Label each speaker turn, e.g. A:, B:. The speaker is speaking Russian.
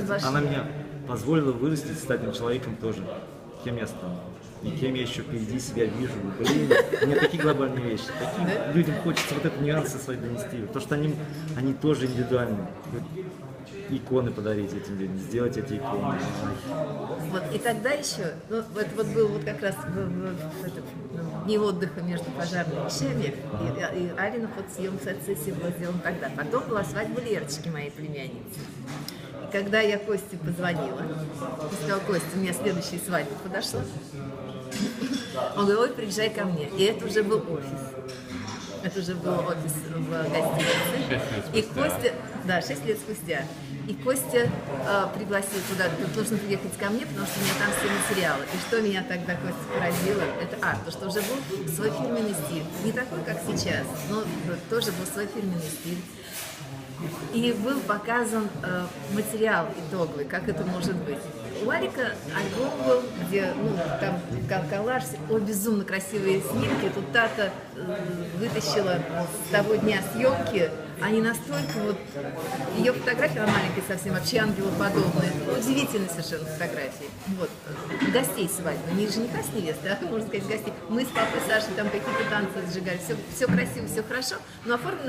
A: вошли.
B: она меня позволила вырастить, стать человеком тоже, кем я стал. И кем я еще впереди себя вижу. Блин, у меня такие глобальные вещи. Таким людям хочется вот этот нюансы свои донести. Потому что они тоже индивидуальны. Иконы подарить этим людям, сделать эти иконы.
A: Вот, и тогда еще, ну, это вот был вот как раз в дни отдыха между пожарными вещами, и Алина под съем сессии была сделана тогда. Потом была свадьба Лерочки, моей племянницы. И когда я Косте позвонила, и сказала: Костя, у меня следующая свадьба подошла. Он говорит: ой, приезжай ко мне. И это уже был офис. Это уже был офис в гостинице. И Костя, да, 6 лет спустя. И Костя пригласил туда: тут нужно приехать ко мне, потому что у меня там все материалы. И что меня тогда Костя поразило, это то, что уже был свой фирменный стиль. Не такой, как сейчас, но тоже был свой фирменный стиль. И был показан материал итоговый, как это может быть. У Алика альбом был, где, ну, там коллаж, безумно красивые снимки. Тут Тата вытащила с того дня съемки, они настолько вот... Ее фотография, она маленькая совсем, вообще ангелоподобная. Удивительные совершенно фотографии. Вот. Гостей свадьбы, не жениха с невестой, а, можно сказать, гостей. Мы с папой Сашей там какие-то танцы сжигали. Все красиво, все хорошо, но оформлено